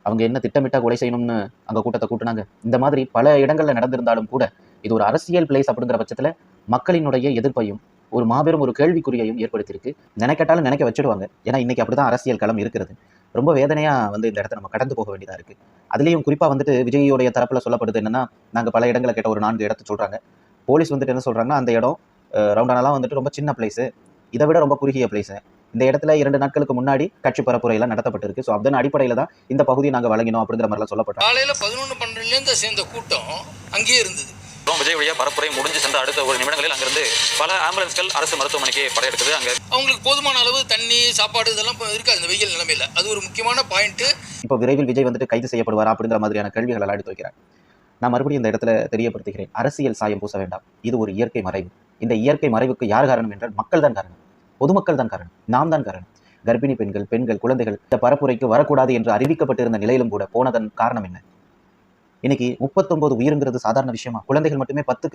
அவங்க என்ன திட்டமிட்டா கொலை செய்யணும்னு அங்க கூட்டத்தை கூட்டினாங்க. இந்த மாதிரி பல இடங்கள்ல நடந்திருந்தாலும் கூட இது ஒரு அரசியல் பிளேஸ் அப்படிங்கிற பட்சத்துல மக்களினுடைய எதிர்ப்பையும் ஒரு மாபெரும் ஒரு கேள்விக்குறியையும் ஏற்படுத்தியிருக்கு. நினைக்கட்டாலும் நினைக்க வச்சிடுவாங்க. ஏன்னா இன்னைக்கு அப்படிதான் அரசியல் களம் இருக்கிறது. ரொம்ப வேதனையா இந்த இடத்த நம்ம கடந்து போக வேண்டியதா இருக்கு. அதுலயும் குறிப்பா விஜயோடைய தரப்புல சொல்லப்படுது என்னன்னா, நாங்க பல இடங்களை கேட்ட ஒரு 4 இடத்த சொல்றாங்க. போலீஸ் என்ன சொல்றாங்கன்னா, அந்த இடம் ரவுண்டானாலாம் ரொம்ப சின்ன பிளேஸ், இதை விட ரொம்ப குறுகிய பிளேஸ். இந்த இடத்துல 2 நாட்களுக்கு முன்னாடி கட்சி பரப்புரை எல்லாம் நடத்தப்பட்டிருக்கு. ஸோ அதன் அடிப்படையில தான் இந்த பகுதியை நாங்க வழங்கினோம் அப்படிங்கிற மாதிரிலாம் சொல்லப்பட்டோம். காலையில 11-12 சேர்ந்த கூட்டம் அங்கேயே இருந்தது. விஜய் வழியா பரப்புரை முடிஞ்சு சென்ற அடுத்த ஒரு நிமிடங்களில் அங்கிருந்து பல ஆம்புலன்ஸ்கள் அரசு மருத்துவமனைக்கு படையெடுக்குது. அங்க அவங்களுக்கு போதுமான அளவு தண்ணி, சாப்பாடு இதெல்லாம் இருக்காது இந்த வெயில் நிலைமையில. அது ஒரு முக்கியமான பாயிண்ட். இப்போ விரைவில் விஜய் கைது செய்யப்படுவார் அப்படிங்கிற மாதிரியான கேள்விகள் எல்லாம் எடுத்து வைக்கிறார். நான் மறுபடியும் இந்த இடத்துல தெரியப்படுத்துகிறேன், அரசியல் சாயம் பூச வேண்டாம். இது ஒரு இயற்கை மறைவு. இந்த இயற்கை மறைவுக்கு யார் காரணம் என்றால் மக்கள் தான் காரணம், பொதுமக்கள் தான் காரணம், நாம் தான் காரணம். கர்ப்பிணி பெண்கள், குழந்தைகள் இந்த பரப்புரைக்கு வரக்கூடாது என்று அறிவிக்கப்பட்டிருந்த நிலையிலும் கூட போனதன் காரணம் என்ன? இன்னைக்கு 39 உயிருங்கிறது சாதாரண விஷயமா? குழந்தைகள் மட்டுமே 10